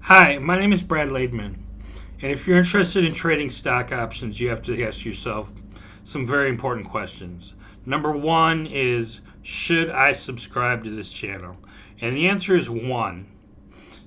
Hi, my name is Brad Laidman, and if you're interested in trading stock options, you have to ask yourself some very important questions. Number one is, should I subscribe to this channel? And the answer is one,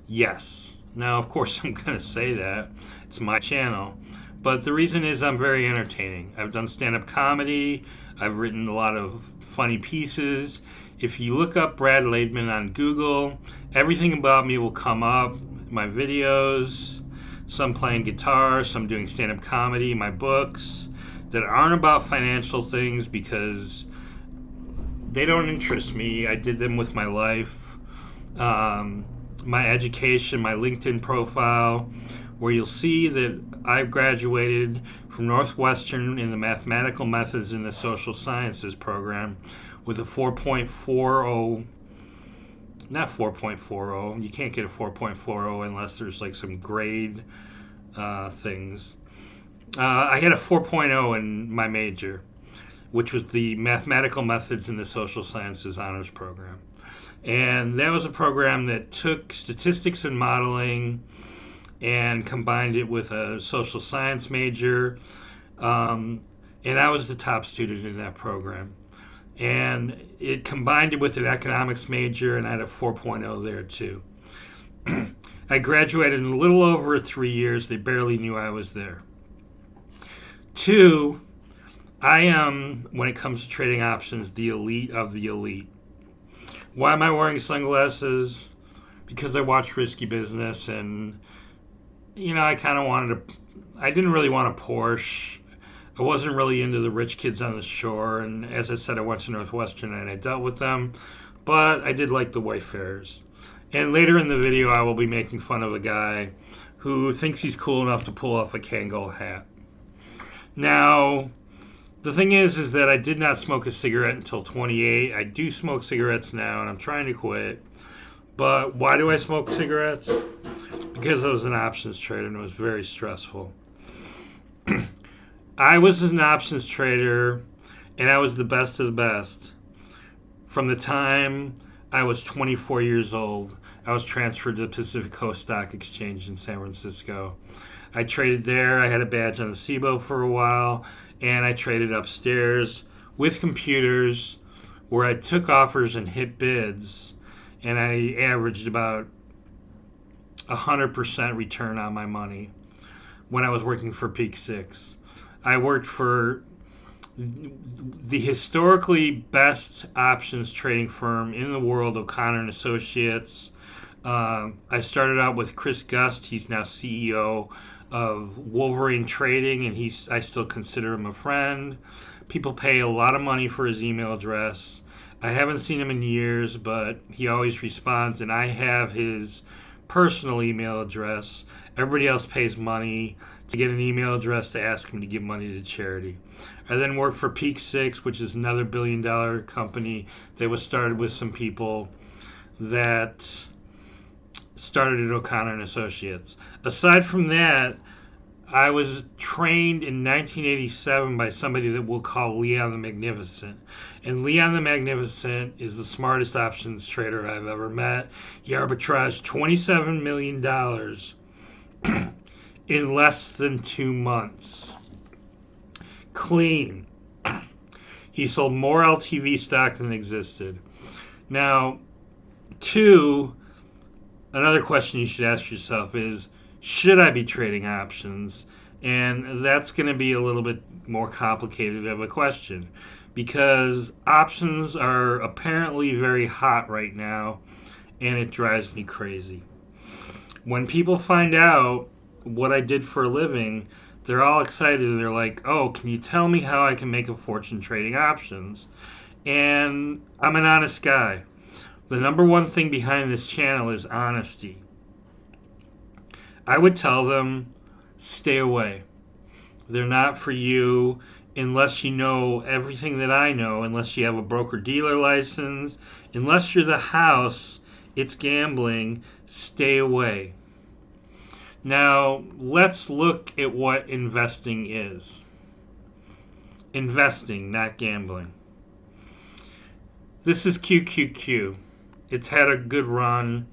yes. Now, of course, I'm going to say that. It's my channel. But the reason is I'm very entertaining. I've done stand-up comedy. I've written a lot of funny pieces. If you look up Brad Laidman on Google, everything about me will come up. My videos, some playing guitar, some doing stand-up comedy, my books that aren't about financial things because they don't interest me. I did them with my life, my education, my LinkedIn profile, where you'll see that I graduated from Northwestern in the Mathematical Methods in the Social Sciences program with a 4.40. Not 4.40. You can't get a 4.40 unless there's like some grade things. I had a 4.0 in my major, which was the Mathematical Methods in the Social Sciences honors program. And that was a program that took statistics and modeling and combined it with a social science major. And I was the top student in that program. And it combined it with an economics major, and I had a 4.0 there too. I graduated in a little over 3 years. They barely knew I was there. Two, I am, when it comes to trading options, the elite of the elite. Why am I wearing sunglasses? Because I watch Risky Business, and I kind of I didn't really want a Porsche. I wasn't really into the rich kids on the shore, and as I said, I went to Northwestern and I dealt with them, but I did like the Wayfarers. And later in the video, I will be making fun of a guy who thinks he's cool enough to pull off a Kangol hat. Now, the thing is that I did not smoke a cigarette until 28. I do smoke cigarettes now, and I'm trying to quit. But why do I smoke cigarettes? Because I was an options trader, and it was very stressful. I was an options trader, and I was the best of the best. From the time I was 24 years old, I was transferred to the Pacific Coast Stock Exchange in San Francisco. I traded there. I had a badge on the SIBO for a while, and I traded upstairs with computers where I took offers and hit bids, and I averaged about 100% return on my money when I was working for Peak 6. I worked for the historically best options trading firm in the world, O'Connor and Associates. I started out with Chris Gust. He's now CEO of Wolverine Trading, and I still consider him a friend. People pay a lot of money for his email address. I haven't seen him in years, but he always responds, and I have his personal email address. Everybody else pays money to get an email address to ask him to give money to charity. I then worked for Peak 6, which is another billion-dollar company that was started with some people that started at O'Connor and Associates. Aside from that, I was trained in 1987 by somebody that we'll call Leon the Magnificent. And Leon the Magnificent is the smartest options trader I've ever met. He arbitraged $27 million in less than 2 months. Clean. He sold more LTV stock than existed. Now, another question you should ask yourself is, should I be trading options? And that's going to be a little bit more complicated of a question because options are apparently very hot right now, and it drives me crazy. When people find out what I did for a living, they're all excited. They're like, oh, can you tell me how I can make a fortune trading options? And I'm an honest guy. The number one thing behind this channel is honesty. I would tell them, stay away. They're not for you unless you know everything that I know, unless you have a broker-dealer license, unless you're the house, it's gambling, stay away. Now, let's look at what investing is. Investing, not gambling. This is QQQ. It's had a good run.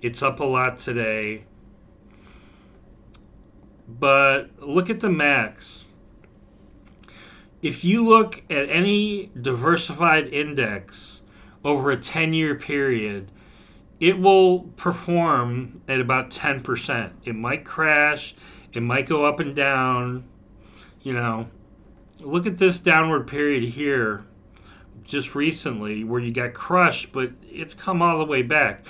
It's up a lot today. but look at the max. If you look at any diversified index over a 10-year period, it will perform at about 10%. It might crash, it might go up and down. You know, look at this downward period here just recently where you got crushed, but it's come all the way back.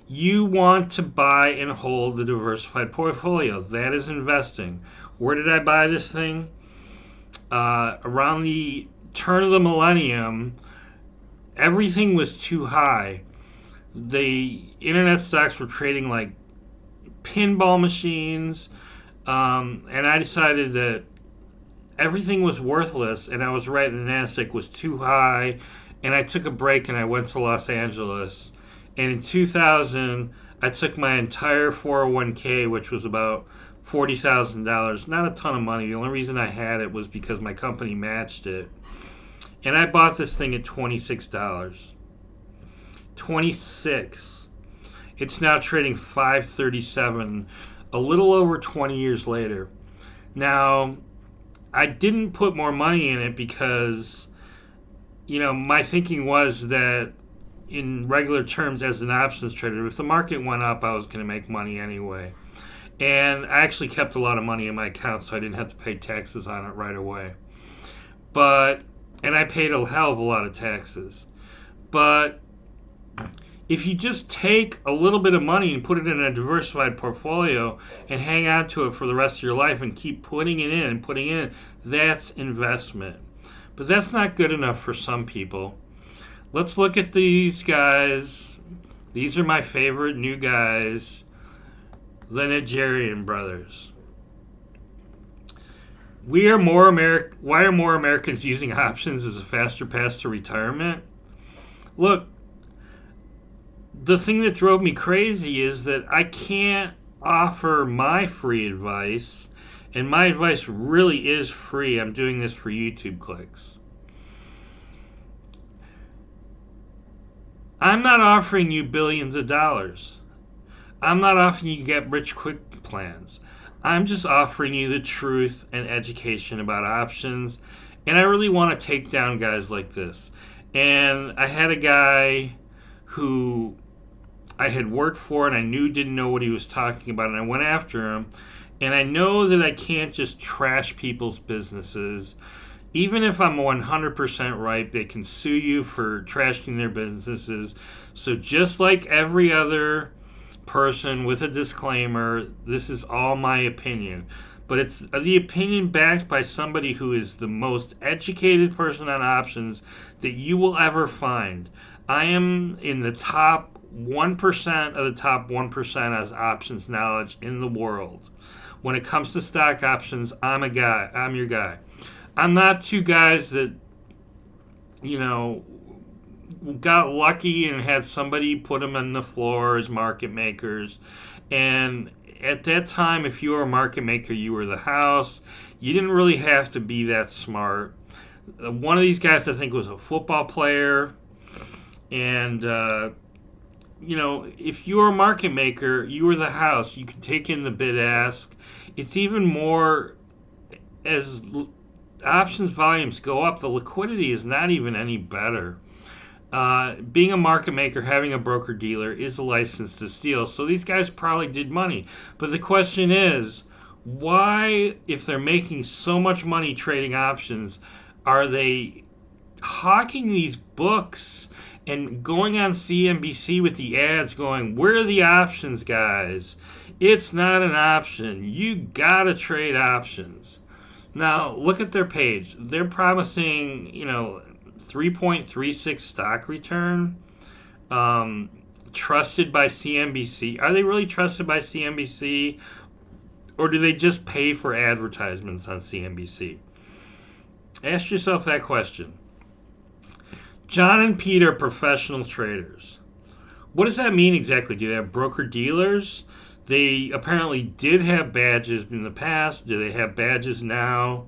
You want to buy and hold the diversified portfolio. That is investing. Where did I buy this thing? Around the turn of the millennium, everything was too high. The internet stocks were trading like pinball machines, and I decided that everything was worthless, and I was right. The Nasdaq was too high, and I took a break and I went to Los Angeles. And in 2000, I took my entire 401k, which was about $40,000. Not a ton of money. The only reason I had it was because my company matched it. And I bought this thing at $26. 26. It's now trading $537, a little over 20 years later. Now, I didn't put more money in it because, my thinking was that in regular terms as an options trader, if the market went up, I was going to make money anyway. And I actually kept a lot of money in my account, so I didn't have to pay taxes on it right away. And I paid a hell of a lot of taxes. But if you just take a little bit of money and put it in a diversified portfolio and hang on to it for the rest of your life and keep putting it in and putting it in, that's investment. But that's not good enough for some people. Let's look at these guys. These are my favorite new guys, the Najarian brothers. Why are more Americans using options as a faster path to retirement? Look, the thing that drove me crazy is that I can't offer my free advice, and my advice really is free. I'm doing this for YouTube clicks. I'm not offering you billions of dollars. I'm not offering you get rich quick plans. I'm just offering you the truth and education about options, and I really want to take down guys like this. And I had a guy who I had worked for and I knew didn't know what he was talking about, and I went after him. And I know that I can't just trash people's businesses. Even if I'm 100% right, they can sue you for trashing their businesses. So just like every other person with a disclaimer, this is all my opinion. But it's the opinion backed by somebody who is the most educated person on options that you will ever find. I am in the top 1% of the top 1% as options knowledge in the world. When it comes to stock options, I'm your guy. I'm not two guys that, got lucky and had somebody put them on the floor as market makers. And at that time, if you were a market maker, you were the house. You didn't really have to be that smart. One of these guys, I think, was a football player. And, if you were a market maker, you were the house. You could take in the bid ask. It's even more, as options volumes go up, the liquidity is not even any better. Being a market maker, having a broker dealer is a license to steal. So these guys probably did money. But the question is, why, if they're making so much money trading options, are they hawking these books and going on CNBC with the ads going, "Where are the options, guys? It's not an option. You gotta trade options." Now, look at their page. They're promising, 3.36 stock return, trusted by CNBC. Are they really trusted by CNBC? Or do they just pay for advertisements on CNBC? Ask yourself that question. John and Pete are professional traders. What does that mean exactly? Do they have broker dealers? They apparently did have badges in the past. Do they have badges now?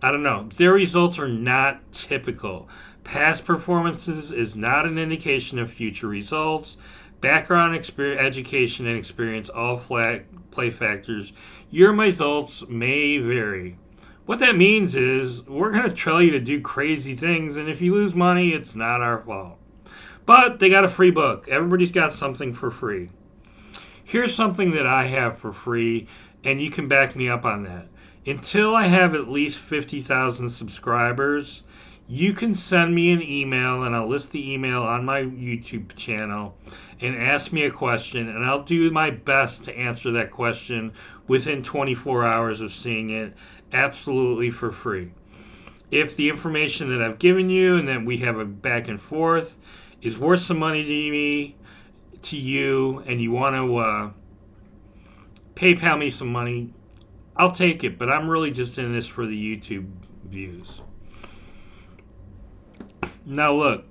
I don't know. Their results are not typical. Past performances is not an indication of future results. Background, experience, education, and experience all play factors. Your results may vary. What that means is we're going to tell you to do crazy things, and if you lose money, it's not our fault. But they got a free book. Everybody's got something for free. Here's something that I have for free, and you can back me up on that. Until I have at least 50,000 subscribers, you can send me an email, and I'll list the email on my YouTube channel, and ask me a question, and I'll do my best to answer that question within 24 hours of seeing it, absolutely for free. If the information that I've given you and that we have a back and forth is worth some money to you, and you want to PayPal me some money, I'll take it, but I'm really just in this for the YouTube views. Now look,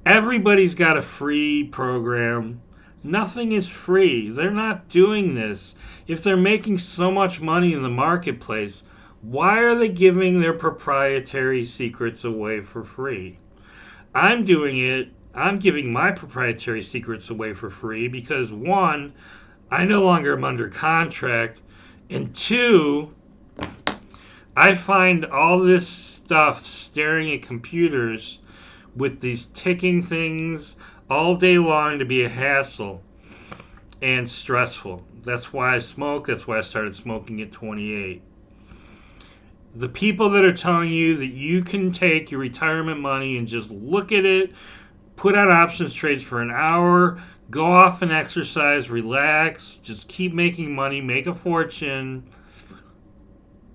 everybody's got a free program. Nothing is free. They're not doing this. If they're making so much money in the marketplace, why are they giving their proprietary secrets away for free? I'm doing it. I'm giving my proprietary secrets away for free because, one, I no longer am under contract, and two, I find all this stuff staring at computers with these ticking things all day long to be a hassle and stressful. That's why I smoke. That's why I started smoking at 28. The people that are telling you that you can take your retirement money and just look at it, put on options trades for an hour, go off and exercise, relax, just keep making money, make a fortune.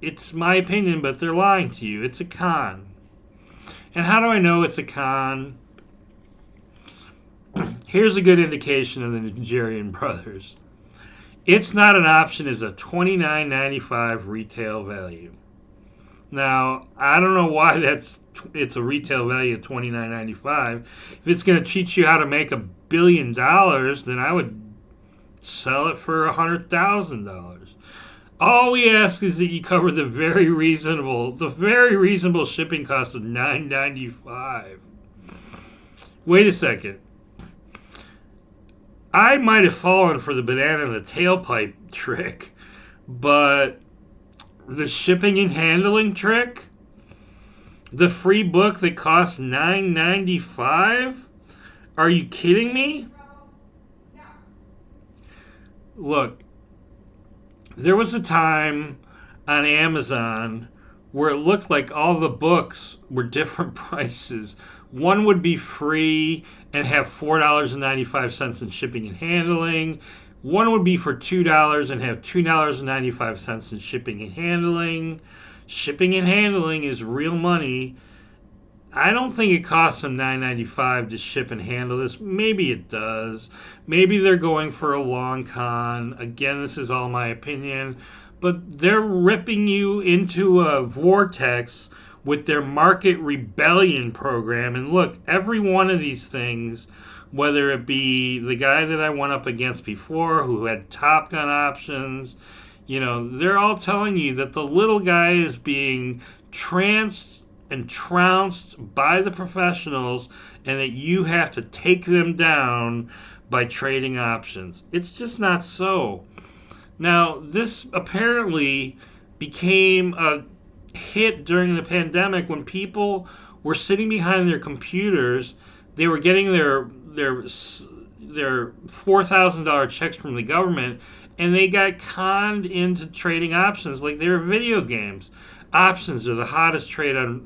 It's my opinion, but they're lying to you. It's a con. And how do I know it's a con? Here's a good indication of the Najarian brothers. It's not an option is a $29.95 retail value. Now, I don't know why it's a retail value of $29.95. If it's going to teach you how to make $1 billion, then I would sell it for $100,000. All we ask is that you cover the very reasonable shipping cost of $9.95. Wait a second. I might have fallen for the banana in the tailpipe trick, but the shipping and handling trick? The free book that costs $9.95? Are you kidding me? Look, there was a time on Amazon where it looked like all the books were different prices. One would be free and have $4.95 in shipping and handling. One would be for $2 and have $2.95 in shipping and handling. Shipping and handling is real money. I don't think it costs them $9.95 to ship and handle this. Maybe it does. Maybe they're going for a long con. Again, this is all my opinion. But they're ripping you into a vortex with their market rebellion program. And look, every one of these things, whether it be the guy that I went up against before who had Top Gun options, they're all telling you that the little guy is being tranced and trounced by the professionals and that you have to take them down by trading options. It's just not so. Now, this apparently became a hit during the pandemic when people were sitting behind their computers. They were getting their $4,000 checks from the government, and they got conned into trading options like they were video games. Options are the hottest trade on.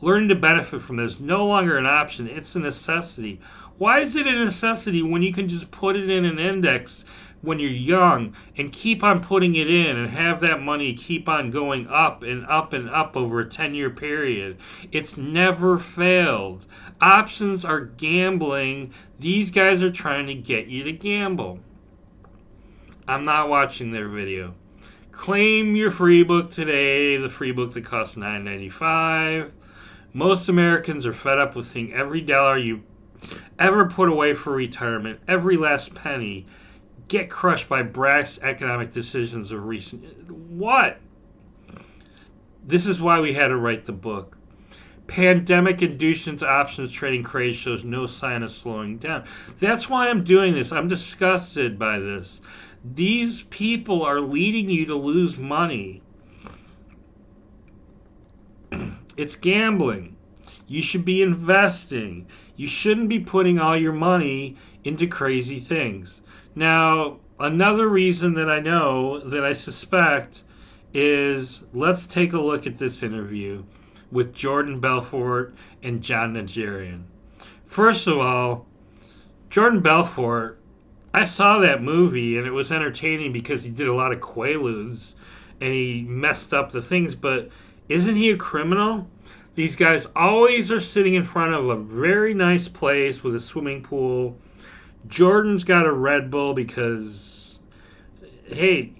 Learning to benefit from this. No longer an option. It's a necessity. Why is it a necessity when you can just put it in an index when you're young and keep on putting it in and have that money keep on going up and up and up over a 10-year period? It's never failed. Options are gambling. These guys are trying to get you to gamble. I'm not watching their video. Claim your free book today, the free book that costs $9.95. Most Americans are fed up with seeing every dollar you ever put away for retirement, every last penny, get crushed by brash economic decisions of recent... What? This is why we had to write the book. Pandemic-induced options trading craze shows no sign of slowing down. That's why I'm doing this. I'm disgusted by this. These people are leading you to lose money. It's gambling. You should be investing. You shouldn't be putting all your money into crazy things. Now, another reason that I know, that I suspect, is let's take a look at this interview with Jordan Belfort and John Najarian. First of all, Jordan Belfort, I saw that movie and it was entertaining because he did a lot of quaaludes and he messed up the things, but isn't he a criminal? These guys always are sitting in front of a very nice place with a swimming pool. Jordan's got a Red Bull because, hey,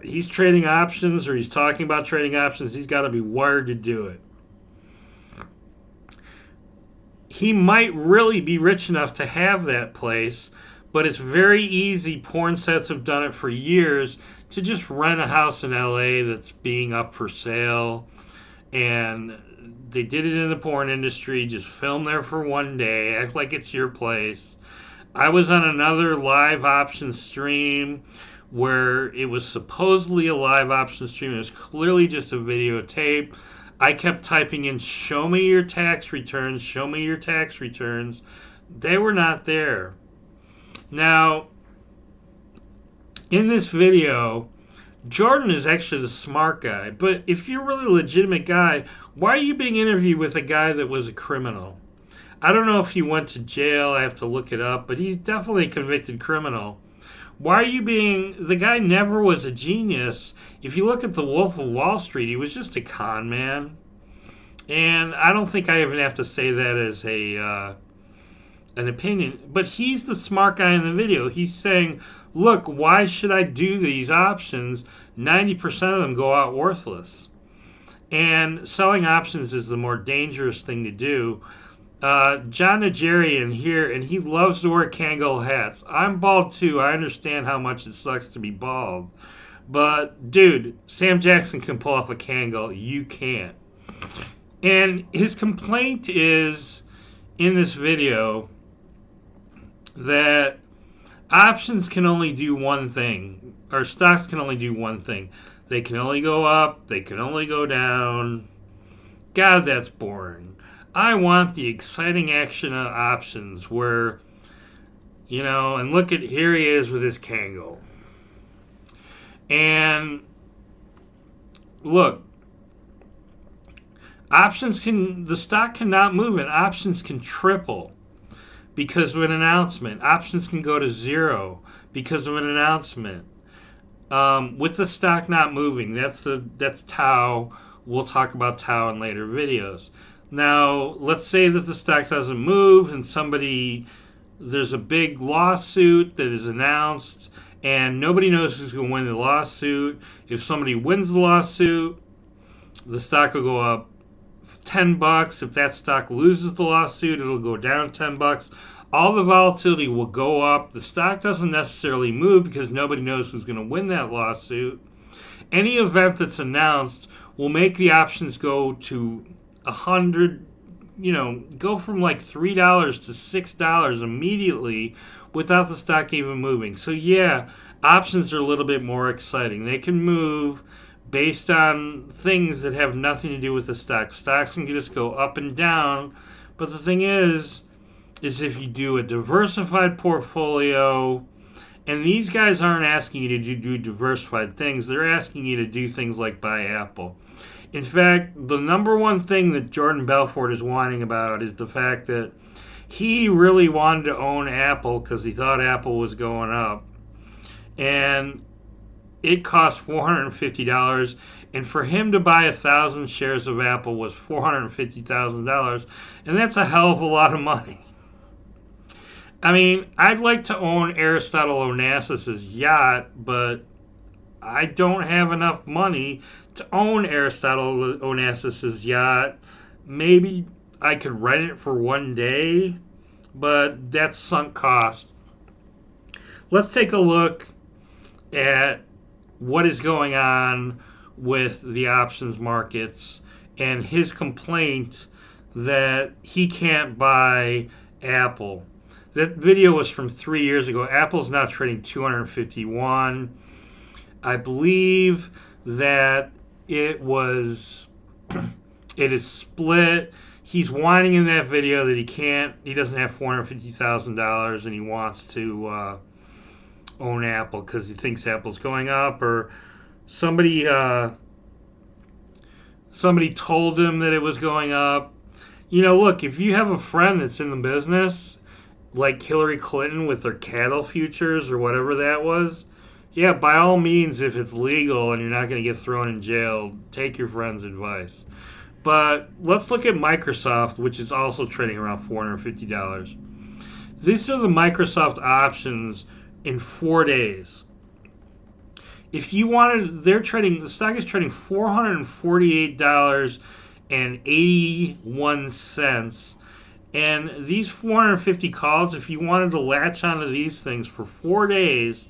he's trading options or he's talking about trading options. He's got to be wired to do it. He might really be rich enough to have that place, but it's very easy. Porn sets have done it for years to just rent a house in LA that's being up for sale. And they did it in the porn industry. Just film there for one day, act like it's your place. I was on another live option stream where it was supposedly a live option stream. It was clearly just a videotape. I kept typing in, show me your tax returns, show me your tax returns. They were not there. Now, in this video, Jordan is actually the smart guy. But if you're really a legitimate guy, why are you being interviewed with a guy that was a criminal? I don't know if he went to jail. I have to look it up. But he's definitely a convicted criminal. Why are you being... The guy never was a genius. If you look at The Wolf of Wall Street, he was just a con man. And I don't think I even have to say that as an opinion. But he's the smart guy in the video. He's saying, look, why should I do these options? 90% of them go out worthless. And selling options is the more dangerous thing to do. John Najarian here, and he loves to wear Kangol hats. I'm bald too. I understand how much it sucks to be bald. But, dude, Sam Jackson can pull off a Kangol. You can't. And his complaint is, in this video, that options can only do one thing, or stocks can only do one thing. They can only go up, they can only go down. God, that's boring. I want the exciting action of options where, you know, and look at, here he is with his Kangol. And look, the stock cannot move and options can triple because of an announcement. Options can go to zero because of an announcement. With the stock not moving, that's Tau. We'll talk about Tau in later videos. Now, let's say that the stock doesn't move and there's a big lawsuit that is announced and nobody knows who's going to win the lawsuit. If somebody wins the lawsuit, the stock will go up $10. If that stock loses the lawsuit, it'll go down $10. All the volatility will go up. The stock doesn't necessarily move because nobody knows who's going to win that lawsuit. Any event that's announced will make the options go to 100, go from like $3 to $6 immediately without the stock even moving. So yeah, options are a little bit more exciting. They can move based on things that have nothing to do with the stock. Stocks can just go up and down. But the thing is if you do a diversified portfolio, and these guys aren't asking you to do diversified things, they're asking you to do things like buy Apple. In fact, the number one thing that Jordan Belfort is whining about is the fact that he really wanted to own Apple because he thought Apple was going up. And it cost $450, and for him to buy 1,000 shares of Apple was $450,000, and that's a hell of a lot of money. I mean, I'd like to own Aristotle Onassis's yacht, but I don't have enough money to own Aristotle Onassis's yacht. Maybe I could rent it for one day, but that's sunk cost. Let's take a look at what is going on with the options markets and his complaint that he can't buy Apple. That video was from 3 years ago. Apple's now trading 251. I believe that it was it is split. He's whining in that video that he doesn't have $450,000 and he wants to own Apple because he thinks Apple's going up, or somebody somebody told him that it was going up. Look, if you have a friend that's in the business, like Hillary Clinton with their cattle futures or whatever that was, yeah, by all means, if it's legal and you're not going to get thrown in jail, take your friend's advice. But let's look at Microsoft, which is also trading around $450. These are the Microsoft options in 4 days. If you wanted, the stock is trading $448.81. And these 450 calls, if you wanted to latch onto these things for 4 days,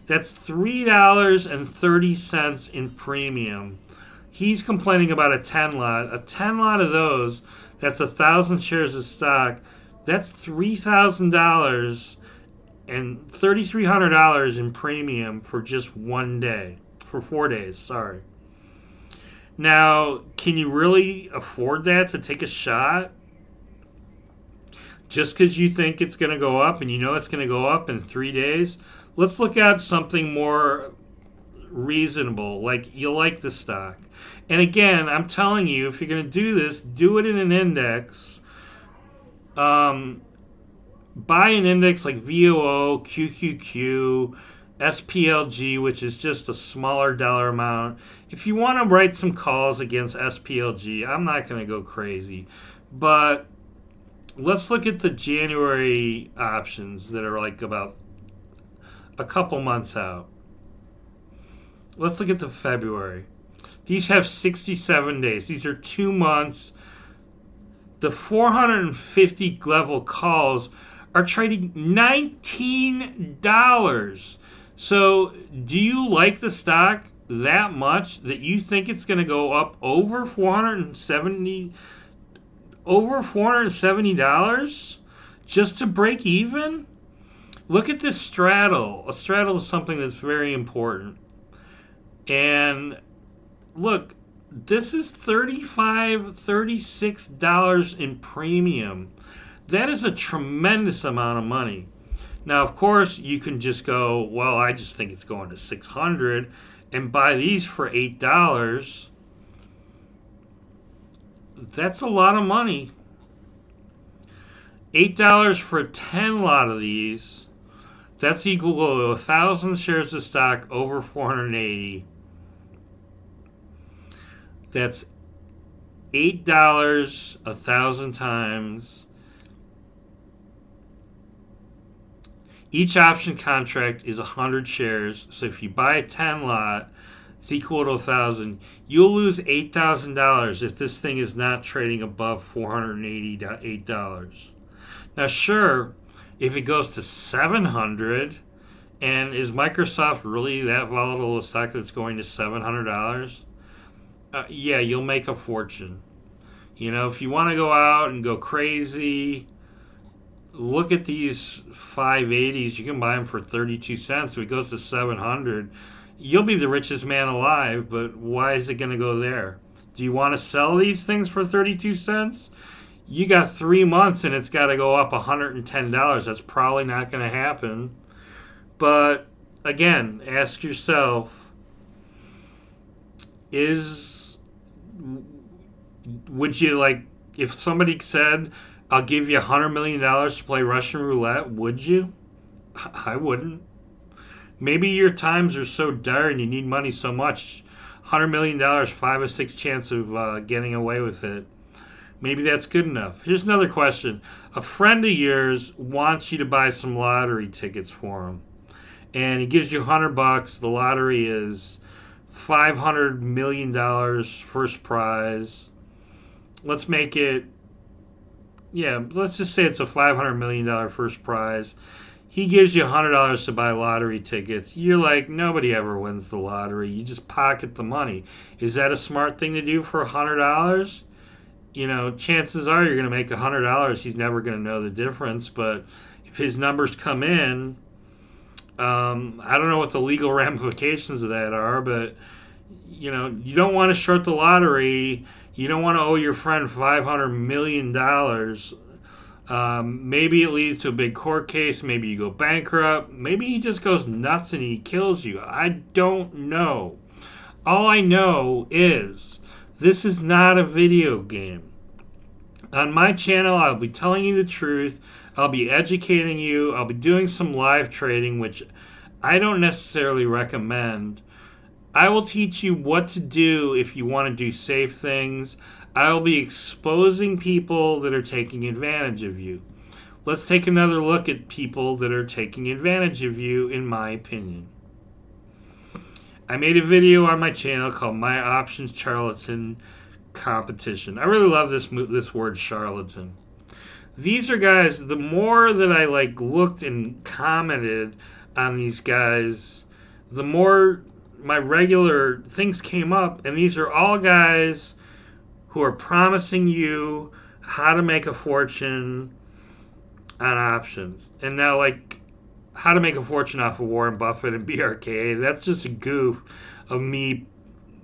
that's $3.30 in premium. He's complaining about a 10 lot. A 10 lot of those, that's 1,000 shares of stock. That's $3,000 and $3,300 in premium for just 1 day. For 4 days, sorry. Now, can you really afford that, to take a shot? Just because you think it's going to go up and you know it's going to go up in 3 days? Let's look at something more reasonable, like you like the stock. And again, I'm telling you, if you're going to do this, do it in an index. Buy an index like VOO, QQQ, SPLG, which is just a smaller dollar amount. If you want to write some calls against SPLG, I'm not going to go crazy. But let's look at the January options that are like about a couple months out. Let's look at the February. These have 67 days. These are 2 months. The 450 level calls are trading $19. So, do you like the stock that much that you think it's going to go up over $470 just to break even? Look at this straddle. A straddle is something that's very important. And look, this is $35, $36 in premium. That is a tremendous amount of money. Now, of course, you can just go, well, I just think it's going to 600 and buy these for $8. That's a lot of money. $8 for a 10 lot of these. That's equal to 1,000 shares of stock over 480. That's $8 1,000 times. Each option contract is 100 shares. So if you buy a 10 lot, it's equal to 1,000. You'll lose $8,000 if this thing is not trading above $488. Now, sure, if it goes to 700, and is Microsoft really that volatile a stock that's going to $700? Yeah, you'll make a fortune. If you want to go out and go crazy, look at these 580s. You can buy them for 32 cents. If it goes to 700, you'll be the richest man alive, but why is it going to go there? Do you want to sell these things for 32 cents? You got 3 months and it's got to go up $110. That's probably not going to happen. But again, ask yourself, would you, like, if somebody said, I'll give you $100 million to play Russian roulette, would you? I wouldn't. Maybe your times are so dire and you need money so much, $100 million, 5 or 6 chance of getting away with it. Maybe that's good enough. Here's another question. A friend of yours wants you to buy some lottery tickets for him. And he gives you $100. The lottery is $500 million first prize. Let's make it, let's just say it's a $500 million first prize. He gives you $100 to buy lottery tickets. You're like, nobody ever wins the lottery. You just pocket the money. Is that a smart thing to do for $100? chances are you're going to make $100. He's never going to know the difference. But if his numbers come in, I don't know what the legal ramifications of that are, but you don't want to short the lottery. You don't want to owe your friend $500 million. Maybe it leads to a big court case. Maybe you go bankrupt. Maybe he just goes nuts and he kills you. I don't know. All I know is this is not a video game. On my channel, I'll be telling you the truth. I'll be educating you. I'll be doing some live trading, which I don't necessarily recommend. I will teach you what to do if you want to do safe things. I will be exposing people that are taking advantage of you. Let's take another look at people that are taking advantage of you, in my opinion. I made a video on my channel called My Options Charlatan Competition. I really love this word charlatan. These are guys, the more that I looked and commented on these guys, the more my regular things came up, and these are all guys who are promising you how to make a fortune on options. And now, how to make a fortune off of Warren Buffett and BRKA, that's just a goof of me.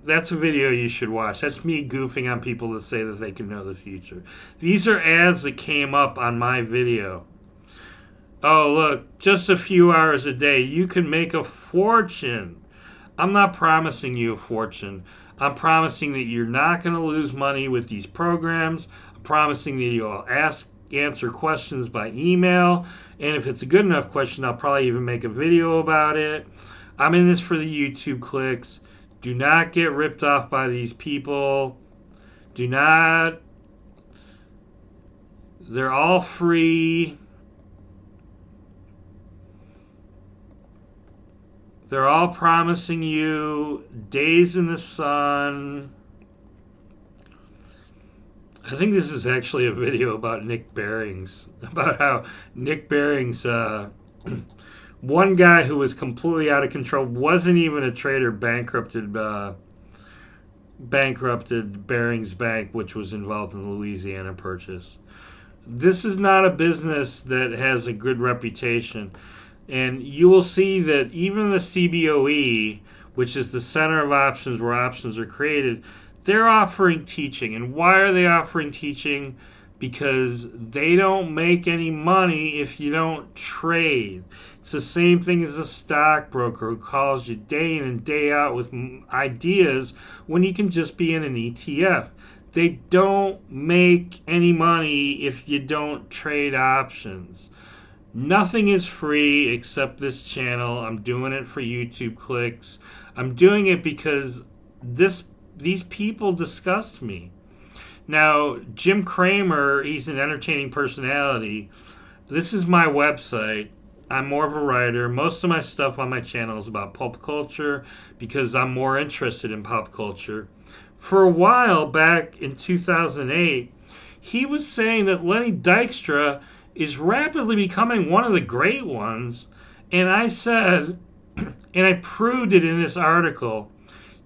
That's a video you should watch. That's me goofing on people that say that they can know the future. These are ads that came up on my video. Oh, look, just a few hours a day, you can make a fortune. I'm not promising you a fortune. I'm promising that you're not going to lose money with these programs. I'm promising that you'll answer questions by email. And if it's a good enough question, I'll probably even make a video about it. I'm in this for the YouTube clicks. Do not get ripped off by these people. Do not. They're all free. They're all promising you days in the sun. I think this is actually a video about Nick Barings, about how Nick Barings, one guy who was completely out of control, wasn't even a trader, bankrupted Barings Bank, which was involved in the Louisiana Purchase. This is not a business that has a good reputation. And you will see that even the CBOE, which is the center of options where options are created, they're offering teaching. And why are they offering teaching? Because they don't make any money if you don't trade. It's the same thing as a stockbroker who calls you day in and day out with ideas when you can just be in an ETF. They don't make any money if you don't trade options. Nothing is free except this channel. I'm doing it for YouTube clicks. I'm doing it because these people disgust me. Now, Jim Cramer, he's an entertaining personality. This is my website. I'm more of a writer. Most of my stuff on my channel is about pulp culture because I'm more interested in pop culture. For a while back in 2008, he was saying that Lenny Dykstra is rapidly becoming one of the great ones. And I said, and I proved it in this article.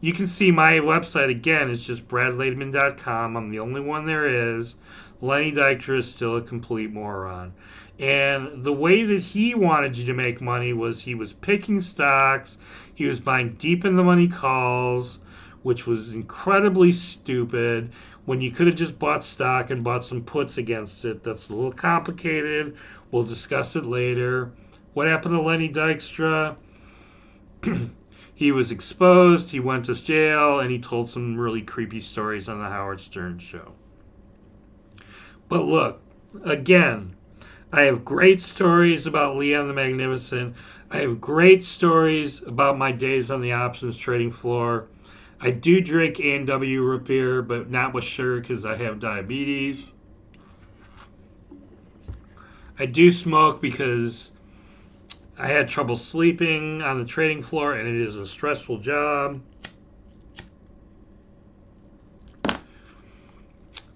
You can see my website again. It's just bradlaidman.com. I'm the only one there is. Lenny Dykstra is still a complete moron. And the way that he wanted you to make money was he was picking stocks. He was buying deep in the money calls, which was incredibly stupid. When you could have just bought stock and bought some puts against it. That's a little complicated. We'll discuss it later. What happened to Lenny Dykstra? He was exposed, he went to jail, and he told some really creepy stories on the Howard Stern show. But look, again, I have great stories about Leon the Magnificent. I have great stories about my days on the options trading floor. I do drink A&W root beer, but not with sugar because I have diabetes. I do smoke because I had trouble sleeping on the trading floor, and it is a stressful job.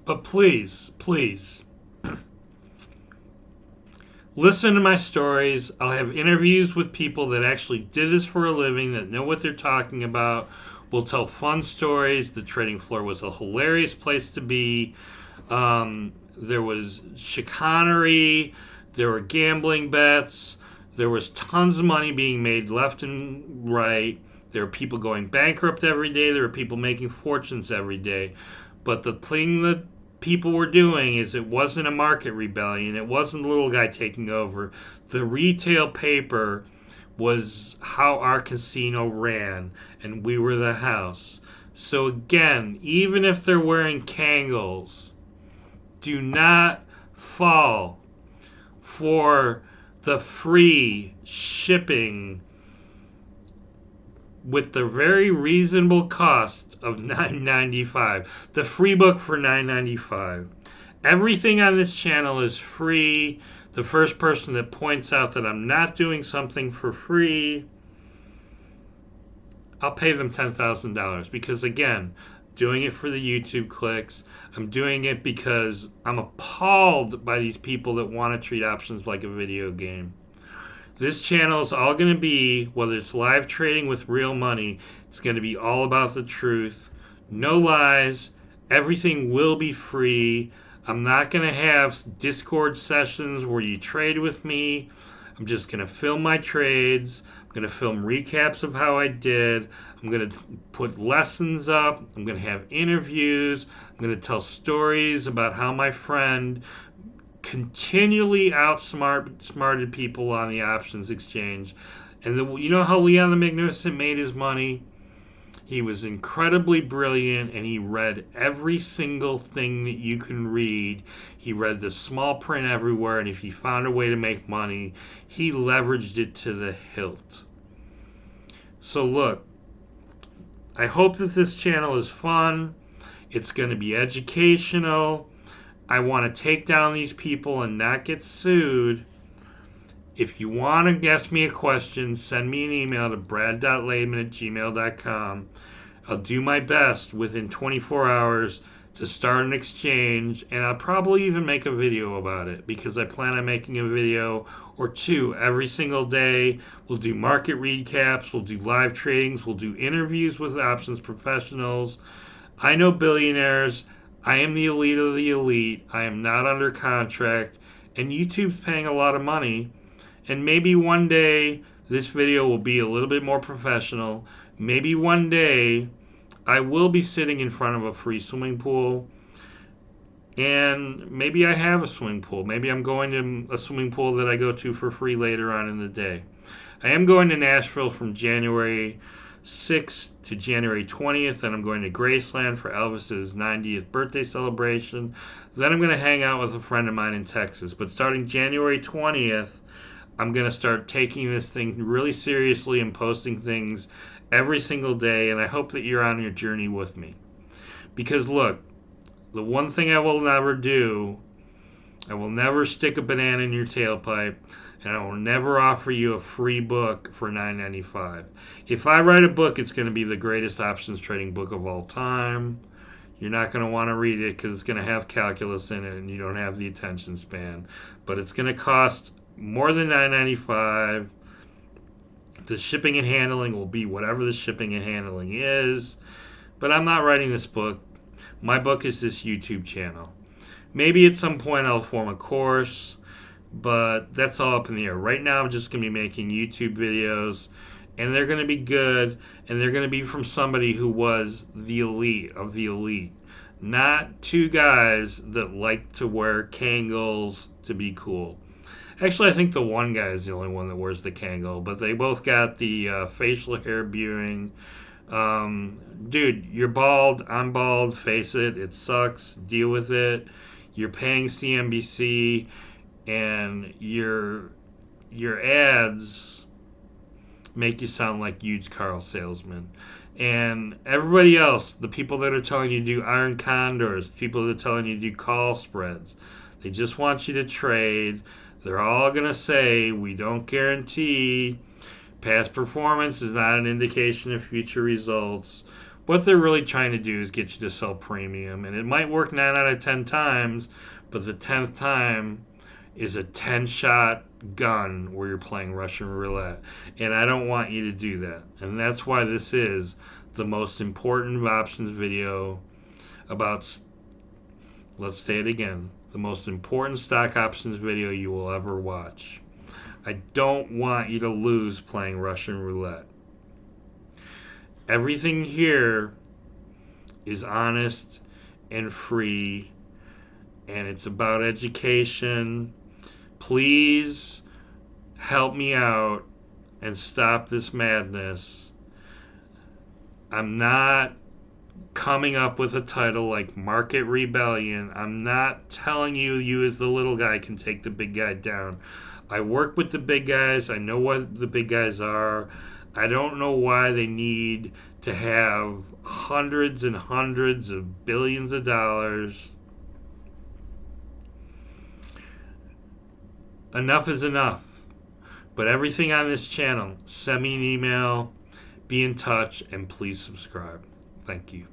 But please, please, listen to my stories. I'll have interviews with people that actually did this for a living, that know what they're talking about. We'll tell fun stories. The trading floor was a hilarious place to be. There was chicanery. There were gambling bets. There was tons of money being made left and right. There were people going bankrupt every day. There were people making fortunes every day. But the thing that people were doing is it wasn't a market rebellion. It wasn't the little guy taking over. The retail paper was how our casino ran, and we were the house. So again, even if they're wearing Kangles, do not fall for the free shipping with the very reasonable cost of $9.95. The free book for $9.95. Everything on this channel is free. The first person that points out that I'm not doing something for free, I'll pay them $10,000 because, again, doing it for the YouTube clicks. I'm doing it because I'm appalled by these people that want to treat options like a video game. This channel is all going to be, whether it's live trading with real money, it's going to be all about the truth. No lies. Everything will be free. I'm not going to have Discord sessions where you trade with me. I'm just going to film my trades. I'm going to film recaps of how I did. I'm going to put lessons up. I'm going to have interviews. I'm going to tell stories about how my friend continually outsmarted people on the options exchange. And you know how Leon the Magnificent made his money? He was incredibly brilliant, and he read every single thing that you can read. He read the small print everywhere, and if he found a way to make money, he leveraged it to the hilt. So look, I hope that this channel is fun. It's going to be educational. I want to take down these people and not get sued. If you want to ask me a question, send me an email to brad.laidman@gmail.com. I'll do my best within 24 hours to start an exchange, and I'll probably even make a video about it because I plan on making a video or two every single day. We'll do market recaps, we'll do live tradings, we'll do interviews with options professionals. I know billionaires. I am the elite of the elite. I am not under contract, and YouTube's paying a lot of money. And maybe one day this video will be a little bit more professional. Maybe one day I will be sitting in front of a free swimming pool. And maybe I have a swimming pool. Maybe I'm going to a swimming pool that I go to for free later on in the day. I am going to Nashville from January 6th to January 20th, and I'm going to Graceland for Elvis's 90th birthday celebration. Then I'm going to hang out with a friend of mine in Texas. But starting January 20th, I'm going to start taking this thing really seriously and posting things every single day, and I hope that you're on your journey with me. Because look, the one thing I will never do, I will never stick a banana in your tailpipe, and I will never offer you a free book for $9.95. If I write a book, it's going to be the greatest options trading book of all time. You're not going to want to read it because it's going to have calculus in it, and you don't have the attention span. But it's going to cost more than $9.95. The shipping and handling will be whatever the shipping and handling is. But I'm not writing this book. My book is this YouTube channel. Maybe at some point I'll form a course, but that's all up in the air. Right now I'm just going to be making YouTube videos, and they're going to be good, and they're going to be from somebody who was the elite of the elite. Not two guys that like to wear Kangles to be cool. Actually, I think the one guy is the only one that wears the Kangol, but they both got the facial hair viewing. Dude, you're bald, I'm bald, face it, it sucks, deal with it. You're paying CNBC, and your ads make you sound like used car salesman. And everybody else, the people that are telling you to do iron condors, people that are telling you to do call spreads, they just want you to trade. They're all going to say, we don't guarantee. Past performance is not an indication of future results. What they're really trying to do is get you to sell premium. And it might work 9 out of 10 times, but the 10th time is a 10-shot gun where you're playing Russian roulette. And I don't want you to do that. And that's why this is the most important options video about Let's say it again. The most important stock options video you will ever watch. I don't want you to lose playing Russian roulette. Everything here is honest and free, and it's about education. Please help me out and stop this madness. I'm not coming up with a title like Market Rebellion. I'm not telling you as the little guy can take the big guy down. I work with the big guys. I know what the big guys are. I don't know why they need to have hundreds and hundreds of billions of dollars. Enough is enough. But everything on this channel, send me an email, be in touch, and please subscribe. Thank you.